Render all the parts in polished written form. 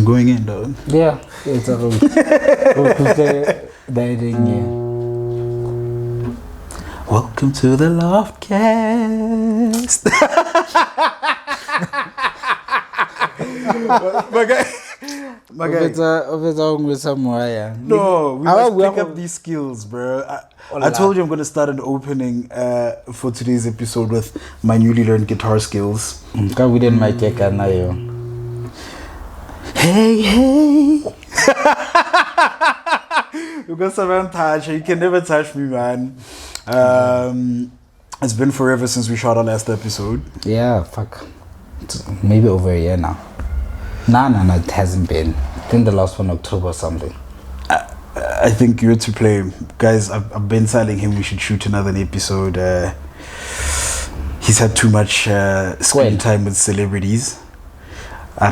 I'm going in, dog. Yeah, it's a road. Welcome to the LoftCast. My guy. No, we must pick up these skills, bro. I told you I'm going to start an opening for today's episode with my newly learned guitar skills. Hey, hey. You got some touch. You can never touch me, man. It's been forever since we shot our last episode. Yeah, fuck. It's maybe over a year now. No, it hasn't been. I think the last one October or something. I think you're to play. Guys, I've been telling him we should shoot another episode. He's had too much screen time with celebrities. Here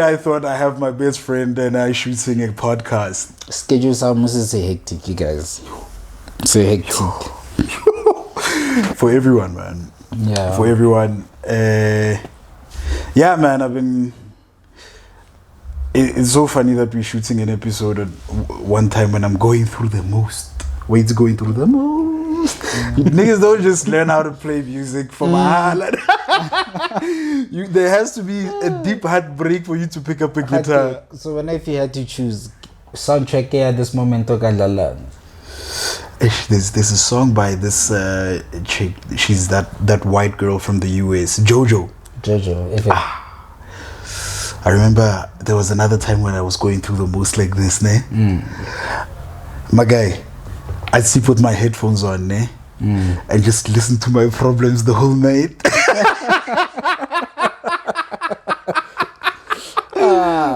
I thought I have my best friend and I should sing a podcast. Schedules are almost hectic, you guys. So hectic. For everyone, man. Yeah. For everyone. Yeah, man, I've been... It's so funny that we're shooting an episode at one time when I'm going through the most. Wade's going through the most. Niggas don't just learn how to play music from there has to be a deep heartbreak for you to pick up a guitar. So if you had to choose soundtrack at this moment, there's a song by this chick. She's that white girl from the US, Jojo. I remember there was another time when I was going through the most like this, ne? My guy, I'd sleep with my headphones on, ne? And just listen to my problems the whole night.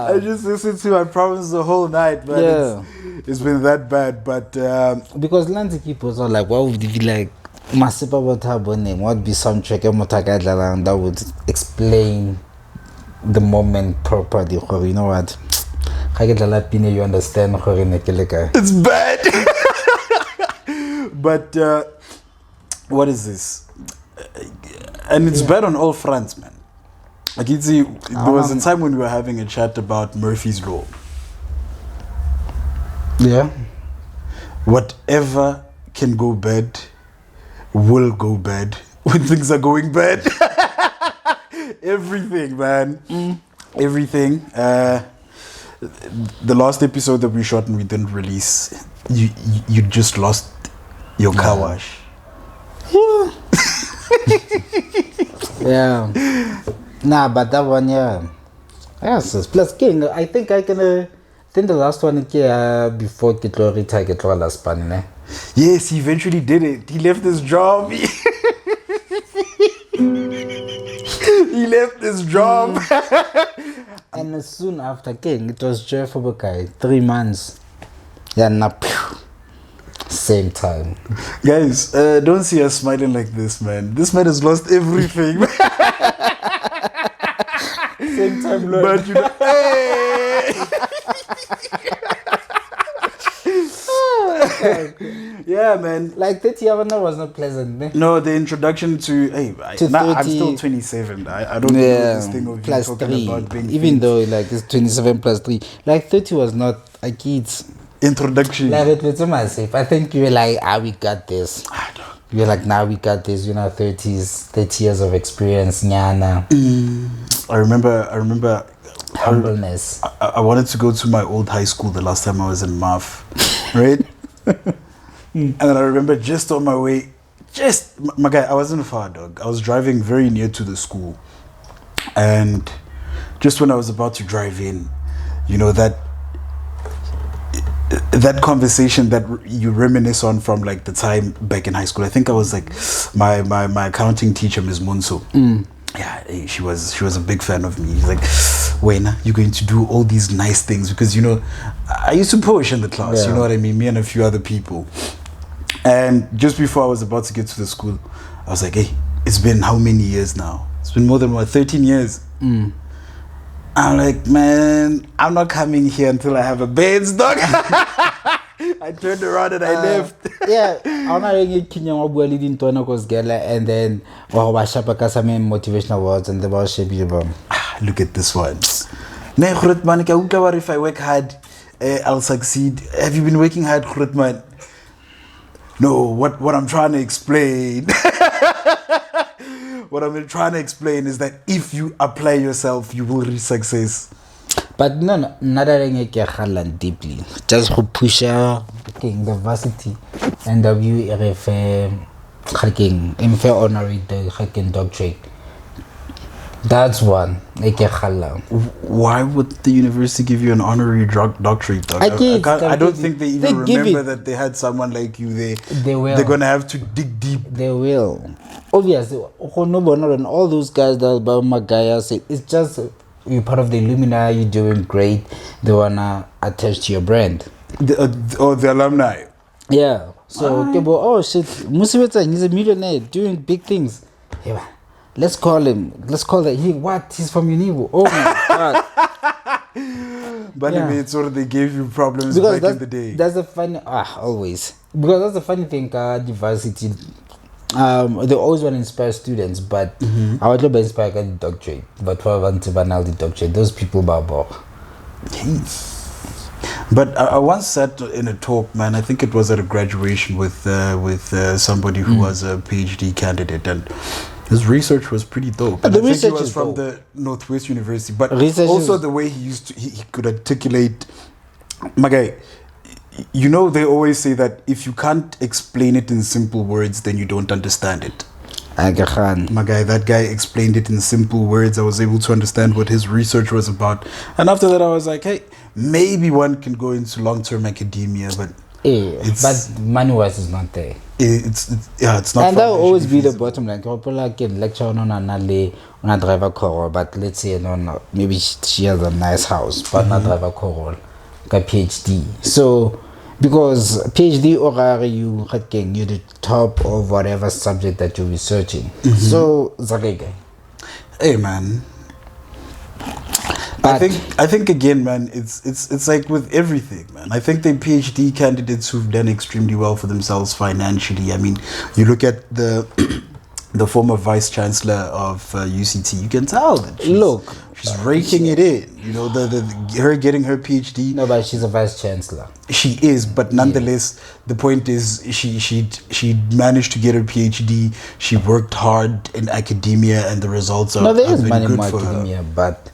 I just listened to my problems the whole night, man. Yeah. It's been that bad, but because Lanzi people are like, what would be like Masipa name? What would be soundtrack that would explain the moment properly? You know what? You understand? It's bad. But what is this? And it's bad on all fronts, man. Like you see, there was a time when we were having a chat about Murphy's Law. Yeah. Whatever can go bad will go bad when things are going bad. Everything, man. Everything. The last episode that we shot and we didn't release, you just lost your car wash. Yeah. Nah, but that one, yeah. Yes, plus King, I think the last one before Kitlo last pan, Yes, he eventually did it. He left his job. He left his job. And soon after King, it was Jeff Obukai, 3 months. Yeah, same time. Guys, don't see us smiling like this, man. This man has lost everything. Same time, Lord. But you know, hey! Yeah, man. Like 30 years was not pleasant, man. No, the introduction to I'm still 27. I don't know this thing of plus you talking 3. about being Even fit. though like it's 27 plus 3. Like 30 was not a kid's introduction. Like it was myself. I think you were like, we got this. You were like, we got this, 30 years of experience, nyana. I remember humbleness. I wanted to go to my old high school the last time I was in MAF, right? And then I remember just on my way, my guy, I wasn't far, dog. I was driving very near to the school. And just when I was about to drive in, that conversation that you reminisce on from like the time back in high school. I think I was like my accounting teacher, Ms. Munso. Yeah, she was a big fan of me. He's like, Wena, you're going to do all these nice things because I used to push in the class. You know what I mean? Me and a few other people. And just before I was about to get to the school, I was like, hey, it's been how many years now? It's been more than 13 years. I'm like, man, I'm not coming here until I have a bed, dog. I turned around and I left. Yeah, I'm not really Kenya Wabwali didn't turn and then Washapaka some motivational words and the worship you. Look at this one. Nee, Grootman, ek hoop dat if I work hard, I'll succeed. Have you been working hard, Grootman? No, what I'm trying to explain. What I'm trying to explain is that if you apply yourself, you will reach success. But no, not that deeply. Just to push the varsity and the WRF MFA honorary doctorate. That's one. Why would the university give you an honorary doctorate? I don't think they even remember that they had someone like you there. They will. They're going to have to dig deep. They will. Obviously, and all those guys that Magaya say, it's just you're part of the Illumina, you're doing great. They want to attach to your brand. The alumni. Yeah. So, oh shit, Musibeta, he's a millionaire doing big things. Yeah. Let's call him. Let's call that. What? He's from Univo. Oh my god. But it's sort of they gave you problems because back in the day. That's the funny. Always. Because that's the funny thing. Diversity. They always want to inspire students, but I would love to inspire the doctorate. But for the doctorate, those people babo. But I once sat in a talk, man. I think it was at a graduation with somebody who was a PhD candidate, and his research was pretty dope. And I think he was from the Northwest University, but also the way he could articulate. My guy, you know, they always say that if you can't explain it in simple words, then you don't understand it. My guy, that guy explained it in simple words. I was able to understand what his research was about. And after that, I was like, hey, maybe one can go into long-term academia, but money-wise is not there. It's not. And that will always be the bottom line. People can lecture on a driver core, but let's say maybe she has a nice house, but not driver core, got PhD. So because PhD or you're the top of whatever subject that you're researching. So Zarega. Hey man. I think again, man, it's like with everything, man. I think the PhD candidates who've done extremely well for themselves financially. I mean, you look at the former vice chancellor of UCT, you can tell that she's raking it in. You know, her getting her PhD. No, but she's a vice chancellor. She is, but nonetheless, the point is she managed to get her PhD. She worked hard in academia, and the results are there is money good in for academia, her. but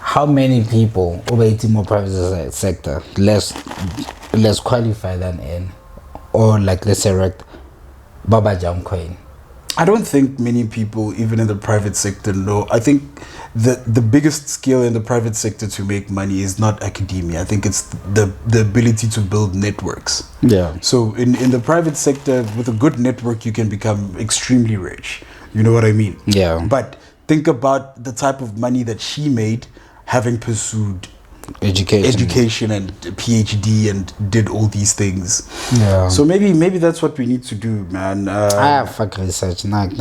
how many people over more private sector less qualified than in, or like let's say Baba Jam Queen? I don't think many people, even in the private sector, know. I think the biggest skill in the private sector to make money is not academia. I think it's the ability to build networks. Yeah. So in the private sector, with a good network, you can become extremely rich. You know what I mean? Yeah. But think about the type of money that she made having pursued education and PhD and did all these things. Yeah. So maybe that's what we need to do, man. Fuck research. Man,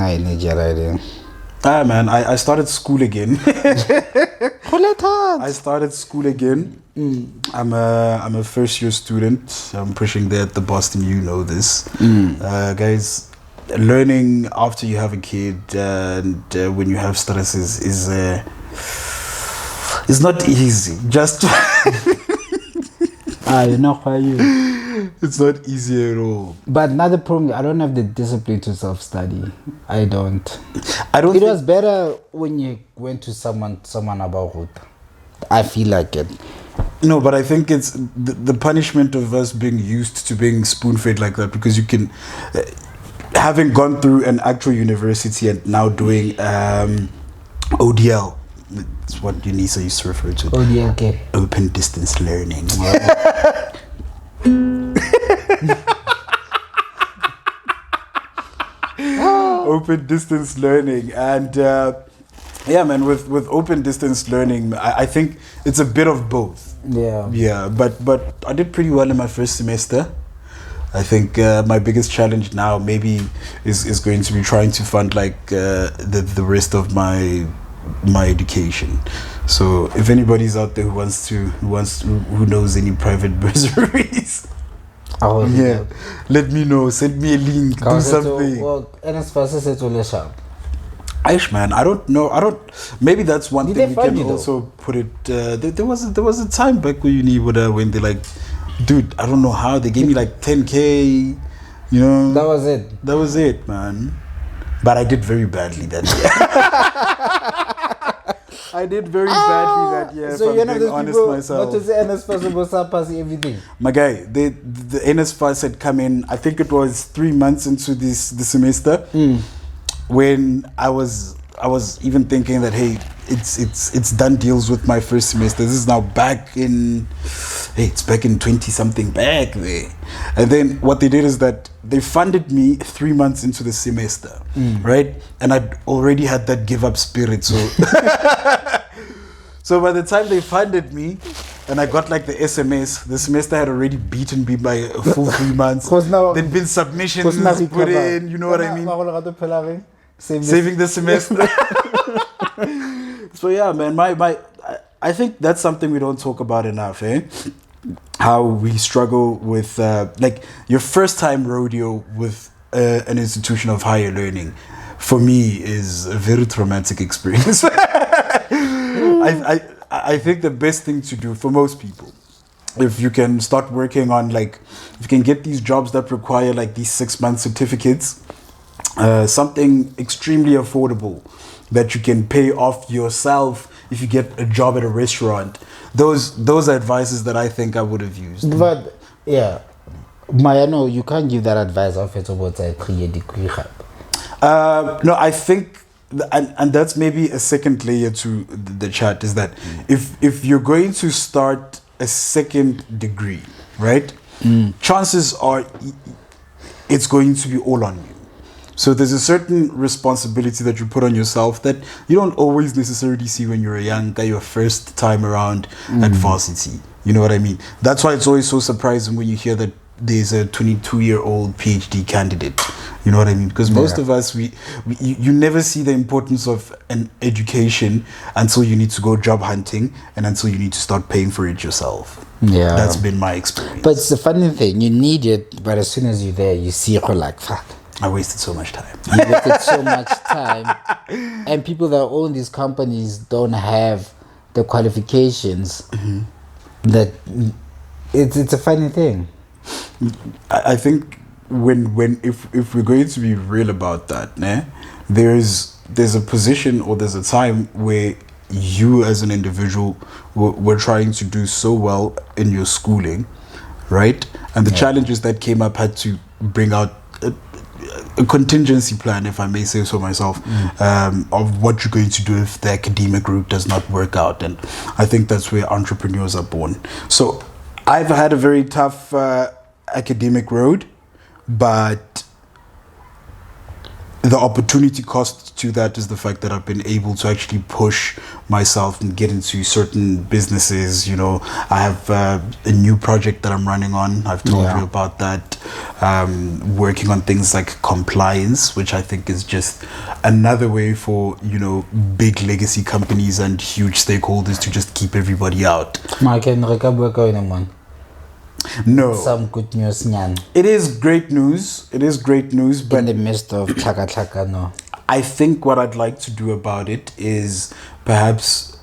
I started school again. I started school again. I'm a first year student. I'm pushing there at the Boston. You know this, guys. Learning after you have a kid and when you have stress is it's not easy. Just you know why you. It's not easy at all. But another problem, I don't have the discipline to self-study. I don't. It was better when you went to someone about it. I feel like it. No, but I think it's the punishment of us being used to being spoon-fed like that, because you can, having gone through an actual university and now doing ODL. It's what UNISA used to refer to. ODL, okay. Open distance learning. Open distance learning, and man, with open distance learning, I think it's a bit of both. Yeah, but I did pretty well in my first semester. I think my biggest challenge now maybe is going to be trying to fund like the rest of my education. So if anybody's out there who knows any private bursaries, Yeah, let me know. Send me a link. Do something. Well, NSFAS is all sharp. Aish, man, I don't know. Maybe that's one Did thing they we find can you, though? also put it. There was a time back when uni when they like, dude, I don't know how they gave me like 10K. You know. That was it. That was it, man. But I did very badly that year. I did very badly that year. So if you're I'm not being those honest people. myself. What is the NSFAS about passing everything? My guy, the NSFAS had come in. I think it was 3 months into the semester when I was even thinking that, hey, it's done deals with my first semester. This is now back in, it's back in 20 something back there. And then what they did is that they funded me 3 months into the semester, right? And I'd already had that give up spirit, so so by the time they funded me and I got like the SMS, the semester had already beaten me by a full 3 months. There'd been submissions put in, you know what I mean? Saving the semester. So yeah, man, I think that's something we don't talk about enough, eh? How we struggle with like your first time rodeo with an institution of higher learning. For me, is a very traumatic experience. I think the best thing to do for most people, if you can start working on if you can get these jobs that require like these 6-month certificates, something extremely affordable that you can pay off yourself if you get a job at a restaurant. Those are advices that I think I would have used. But yeah, Maya, no, you can't give that advice of it about a 3-year degree. No, I think, and that's maybe a second layer to the chat, is that if you're going to start a second degree, right? Chances are it's going to be all on you. So there's a certain responsibility that you put on yourself that you don't always necessarily see when you're a young guy, your first time around at varsity. You know what I mean? That's why it's always so surprising when you hear that there's a 22-year-old PhD candidate. You know what I mean? Because most of us, you never see the importance of an education until you need to go job hunting and until you need to start paying for it yourself. Yeah. That's been my experience. But it's the funny thing, you need it, but as soon as you're there, you see you're like, fuck. I wasted so much time. You wasted so much time. And people that own these companies don't have the qualifications that it's a funny thing. I think if we're going to be real about that, there's a position or there's a time where you as an individual were trying to do so well in your schooling, right? And the challenges that came up had to bring out a contingency plan, if I may say so myself, of what you're going to do if the academic route does not work out. And I think that's where entrepreneurs are born. So I've had a very tough academic road, but the opportunity cost to that is the fact that I've been able to actually push myself and get into certain businesses. You know, I have a new project that I'm running on. I've told you about that. Working on things like compliance, which I think is just another way for, big legacy companies and huge stakeholders to just keep everybody out. No. Some good news, Nyan. It is great news. But in the midst of tlaka, no. I think what I'd like to do about it is perhaps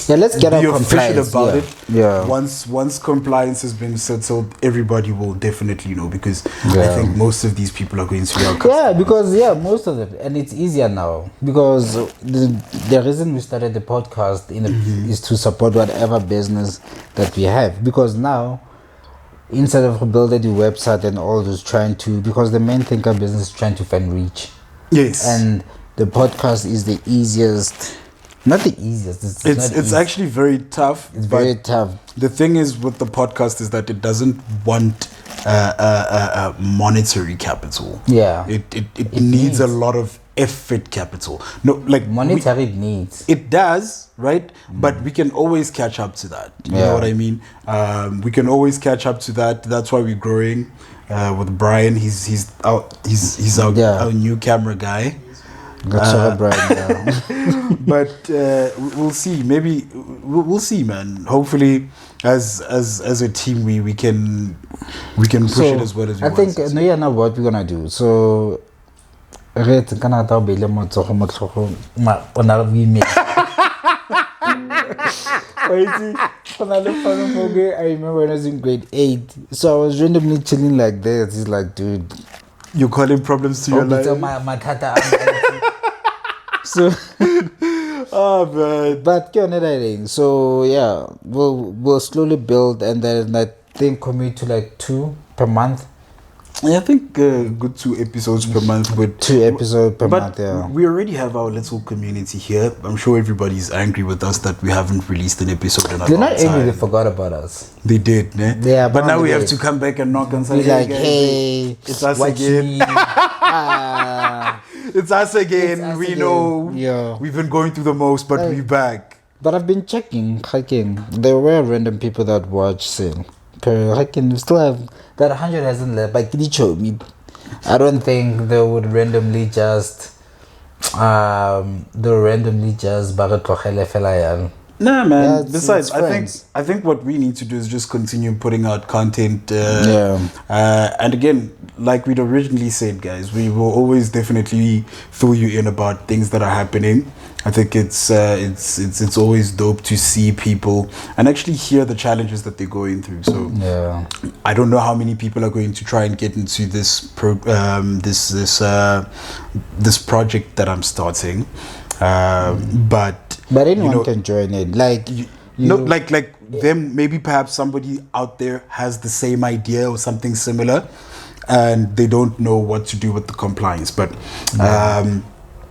let's get be our compliance about it. Yeah. Once compliance has been settled, everybody will definitely know, because I think most of these people are going to be our customers. Yeah, because most of them, and it's easier now because the reason we started the podcast is to support whatever business that we have, because now instead of building the website and all those because the main thing of business is trying to find reach. Yes. And the podcast is the easiest. Not the easiest. It's actually very tough. It's very tough. The thing is with the podcast is that it doesn't want monetary capital. Yeah. It needs a lot of effort capital. No, like monetary needs. It does, right? But we can always catch up to that. You know what I mean? We can always catch up to that. That's why we're growing. With Brian, he's our new camera guy. But we'll see. Maybe we'll see, man. Hopefully, as a team, we can push it as well as we I want. think no, know what we're gonna do. So, right, kana ta bele mo tsogo mo tsogo ma ona we me. Wait, I remember when I was in grade 8. So I was randomly chilling like this. He's like, dude, you're calling problems to your life. So, oh man. But so yeah, we'll slowly build, and then I think commit to like 2 per month. Yeah, I think good 2 episodes per month, but 2 episodes per month. Yeah, we already have our little community here. I'm sure everybody's angry with us that we haven't released an episode in a long time. They're not angry; they forgot about us. They did, ne? Yeah, but now we have to come back and knock on something. Be like, hey, it's us again. It's us again. We know. Yeah, we've been going through the most, but we're back. But I've been checking. There were random people that watch Sin. We still have that 100 hasn't left. But I don't think they would randomly just Nah, man. Besides, I think what we need to do is just continue putting out content. And again, like we'd originally said, guys, we will always definitely fill you in about things that are happening. I think it's always dope to see people and actually hear the challenges that they're going through. So I don't know how many people are going to try and get into this this project that I'm starting, but anyone can join it. Like like them. Maybe perhaps somebody out there has the same idea or something similar, and they don't know what to do with the compliance, but.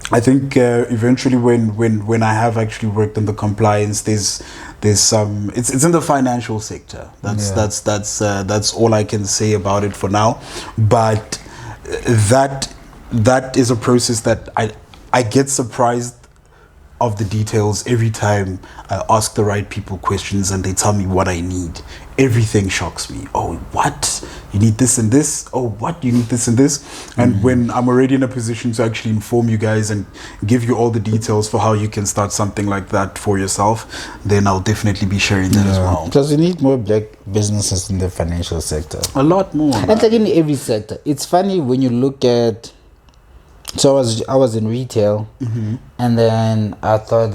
I think eventually when I have actually worked on the compliance, there's some it's in the financial sector. That's all I can say about it for now. But that is a process that I get surprised of the details every time I ask the right people questions and they tell me what I need. Everything shocks me. Oh, what? You need this and this? Oh, what? You need this and this? And when I'm already in a position to actually inform you guys and give you all the details for how you can start something like that for yourself, then I'll definitely be sharing that as well. Because we need more black businesses in the financial sector. A lot more. And like in every sector. It's funny when you look at... So I was in retail, and then I thought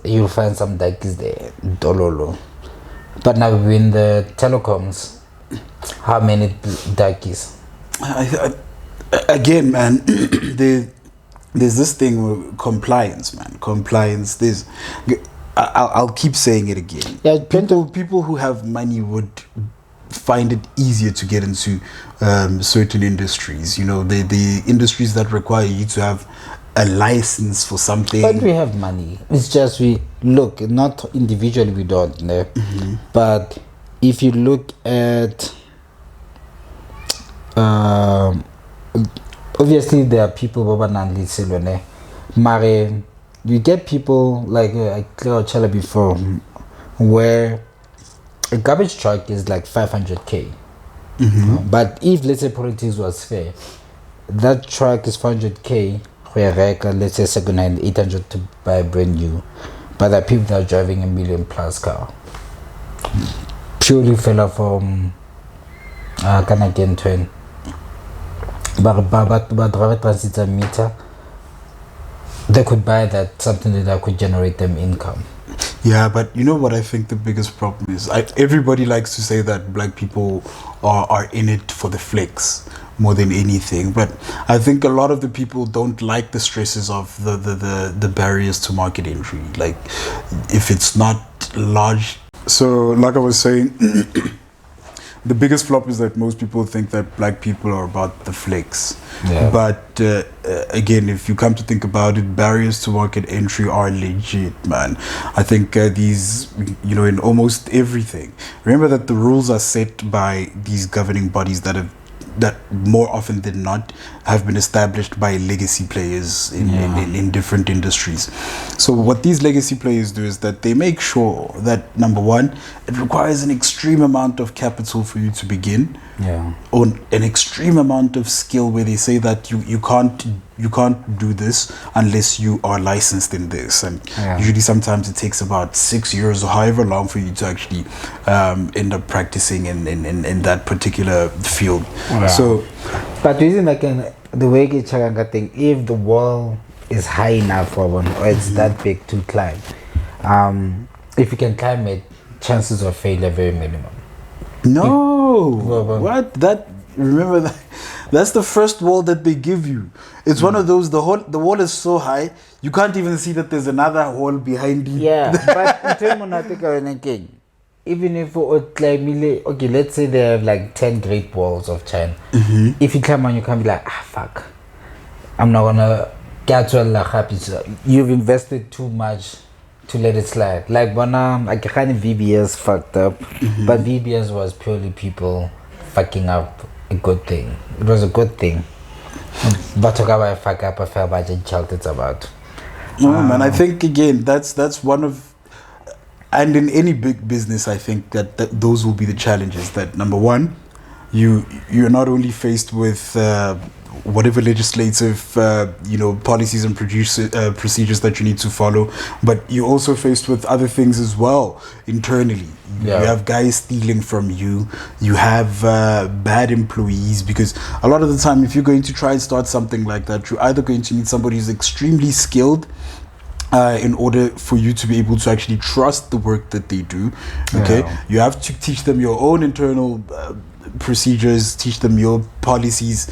you'll find some dakis there, dololo. But now we're in the telecoms. How many dakis? Again, man, there's this thing with compliance, man. Compliance. I'll keep saying it again. Yeah, people who have money would find it easier to get into certain industries. You know, the industries that require you to have a license for something. But we have money. It's just we look, not individually we don't know. But if you look at obviously there are people Mare, you get people like I cleared before where a garbage truck is like 500k. But if let's say politics was fair, that truck is 400k, let's say second hand 800 to buy a brand new. But there are people that are driving $1 million plus car. Purely fella from Canadian twin. But drive transit meter, they could buy that something that could generate them income. Yeah, but you know what I think the biggest problem is? Everybody likes to say that black people are in it for the flex more than anything, but I think a lot of the people don't like the stresses of the barriers to market entry. Like, if it's not large. So, like I was saying, the biggest flop is that most people think that black people are about the flex. But again, if you come to think about it, barriers to market entry are legit, man. I think these, in almost everything. Remember that the rules are set by these governing bodies that more often than not have been established by legacy players in different industries. So what these legacy players do is that they make sure that, number one, it requires an extreme amount of capital for you to begin, or an extreme amount of skill, where they say that you can't you can't do this unless you are licensed in this, and usually sometimes it takes about 6 years or however long for you to actually end up practicing in that particular field. So but reason like the way you check thing, if the wall is high enough for one, or it's that big to climb, if you can climb it, chances of failure very minimum. What? Remember that? That's the first wall that they give you. It's one of those. The wall is so high you can't even see that there's another wall behind you. Yeah, but in terms of nothing, even if okay, let's say they have like 10 Great Walls of China. If you climb on, you can be like, fuck, I'm not gonna get happy. You've invested too much to let it slide. Like when like kind of VBS fucked up, but VBS was purely people fucking up a good thing. It was a good thing. But talk about fuck up a fair budget child it's about. No man, I think again that's one of, and in any big business I think that those will be the challenges. That number one, you're not only faced with whatever legislative policies and procedures that you need to follow, but you're also faced with other things as well internally. You have guys stealing from you. You have bad employees, because a lot of the time if you're going to try and start something like that, you're either going to need somebody who's extremely skilled in order for you to be able to actually trust the work that they do. You have to teach them your own internal procedures, teach them your policies,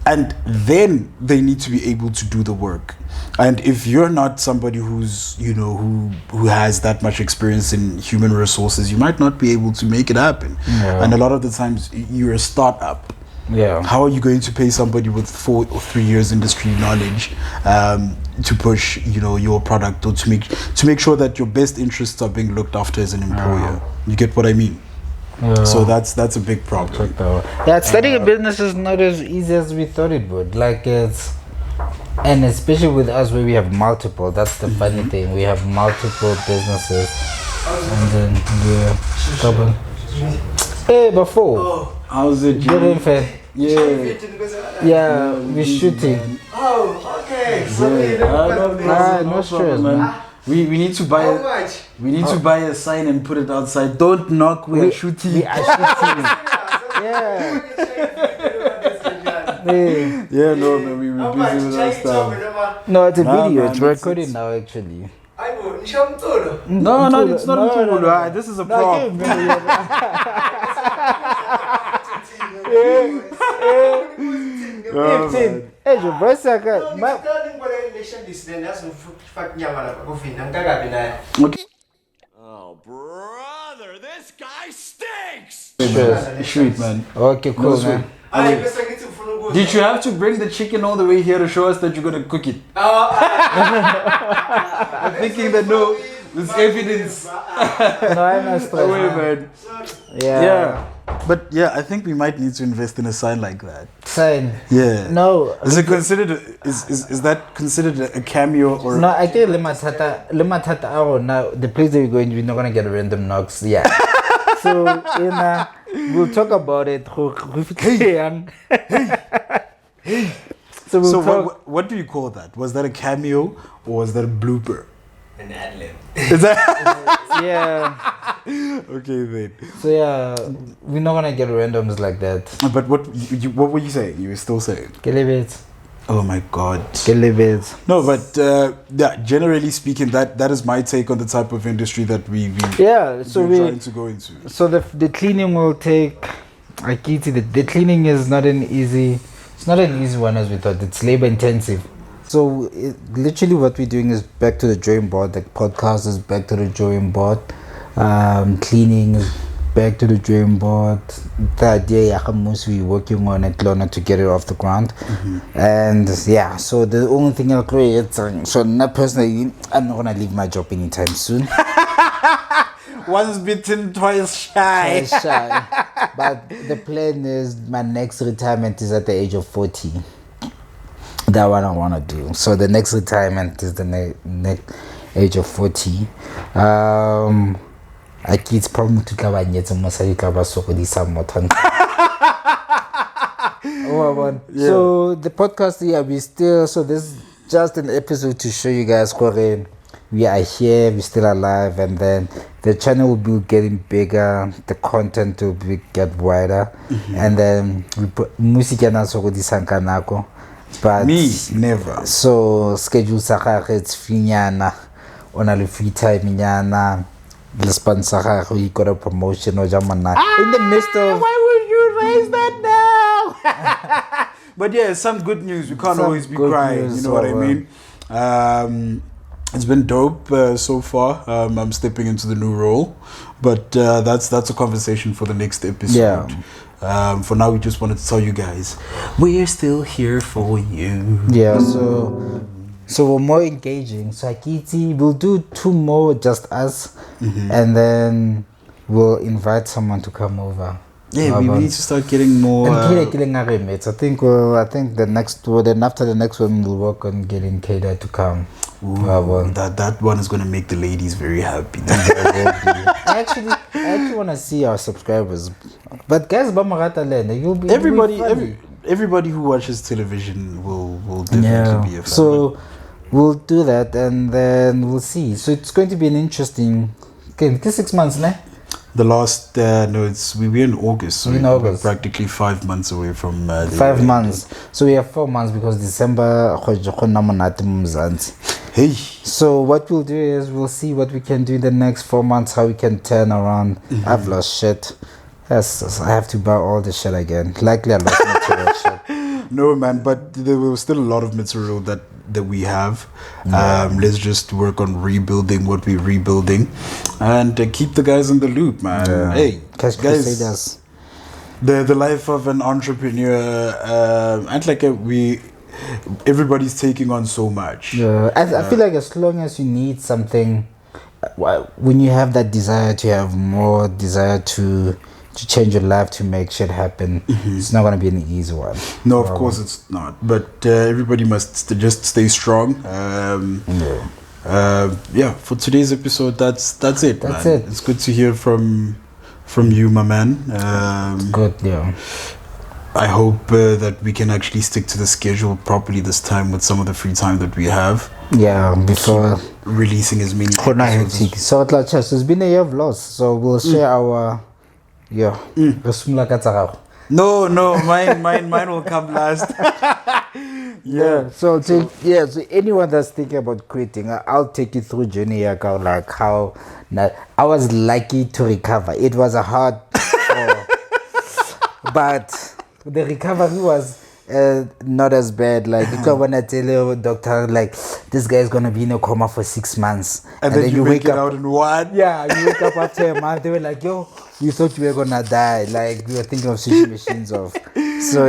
and then they need to be able to do the work. And if you're not somebody who's who has that much experience in human resources, you might not be able to make it happen. And a lot of the times you're a startup. How are you going to pay somebody with 4 or 3 years industry knowledge to push your product, or to make sure that your best interests are being looked after as an employer? You get what I mean? So that's a big problem. Starting a business is not as easy as we thought it would. And especially with us where we have multiple. That's the funny thing. We have multiple businesses, and then Hey, before. How's it? Yeah, we're shooting. Oh, okay. No stress, man. We need to buy. How much? We need to buy a sign and put it outside. Don't knock. We are shooting. We are shooting. Yeah. Yeah, no, man. We were busy with our stuff. No, it's a video. It's recording now, actually. No, it's not. This is a prop. Hey, your voice okay. Oh, brother, this guy stinks! Shoot, man. Okay, cool, man. Did you have to bring the chicken all the way here to show us that you're gonna cook it? I'm thinking that no, there's evidence. No, I'm not stressed. Man. Yeah. But yeah, I think we might need to invest in a sign like that. Sign? Yeah. No. Is it considered? Is that considered a cameo or? No, I think now the place that we're going, we're not gonna get random knocks. Yeah. So we'll talk about it. So what do you call that? Was that a cameo or was that a blooper? An ad-lib. Is that? Yeah. Okay then. So yeah, we're not gonna get randoms like that. But what were you saying? You were still saying? Kelebet. Oh my God. Kelebet. No, but yeah, generally speaking, that is my take on the type of industry that we're trying to go into. So the cleaning will take. I get it. The cleaning is not an easy. It's not an easy one as we thought. It's labor intensive. So literally what we're doing is back to the drawing board. The podcast is back to the drawing board. Cleaning is back to the drawing board. The idea we're working on it to get it off the ground. And yeah, so the only thing I'll create, so not personally, I'm not gonna leave my job anytime soon. Once bitten, twice shy. But the plan is my next retirement is at the age of 40. That one I want to do. So the next retirement is the next age of 40. I kids probably to cover yet some mosaic cover so with some more time. So the podcast, we still, so this is just an episode to show you guys Kore, we are here, we're still alive, and then the channel will be getting bigger, the content will get wider, and then we put music and also Sankanako. But Me, never. so schedule sa it's finyana on a free time nyana. The sponsor we got a promotion or jamana in the midst of. Why would you raise that now? But yeah, some good news. We can't Some always be good crying. news, You know what I mean? It's been dope so far. I'm stepping into the new role, but that's a conversation for the next episode. Yeah. For now, we just wanted to tell you guys we're still here for you. Yeah, so we're more engaging. So Akiti, we'll do 2 more, just us, and then we'll invite someone to come over. Yeah, we need to start getting more. And getting our mates. I think the next one, then after the next one, we'll work on getting Keda to come. That one is going to make the ladies very happy. I actually want to see our subscribers. But guys, you'll be everybody who watches television will definitely be a fan. So we'll do that, and then we'll see. So it's going to be an interesting. Okay, 6 months, ne? The last we're in August, so August. We're practically 5 months away from 5 months. So we have 4 months because December. Hey, So what we'll do is we'll see what we can do in the next 4 months, how we can turn around. I've lost shit. Yes, I have to buy all the shit again. Likely I lost material shit. no man, but there was still a lot of material that we have. Let's just work on rebuilding what we're rebuilding, and keep the guys in the loop, man. Hey, Cash guys, Crusaders. the life of an entrepreneur, and like everybody's taking on so much. Yeah, I feel like as long as you need something, when you have that desire to have more desire to change your life, to make shit happen, it's not going to be an easy one. No, of course it's not. But everybody must just stay strong. For today's episode, that's it. That's man. it. It's good to hear from you, my man. Good, yeah. I hope that we can actually stick to the schedule properly this time with some of the free time that we have. Yeah, before releasing as many episodes. So it's been a year of loss. So we'll share our No, mine will come last. So anyone that's thinking about quitting, I'll take you through journey like how I was lucky to recover. It was a hard but the recovery was not as bad. Like when I tell your doctor, like, this guy is gonna be in a coma for 6 months, and then you wake up out in one. Yeah, you wake up after a month. They were like, "Yo, we thought you were gonna die." Like, we were thinking of switching machines off. So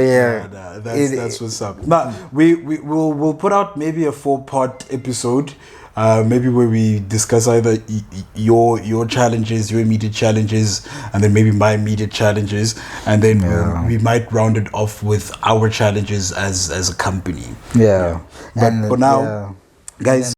that's what's up. Now we'll put out maybe a 4-part episode. Maybe where we discuss either your challenges, your immediate challenges, and then maybe my immediate challenges, and then we might round it off with our challenges as a company. Yeah. But for now, guys.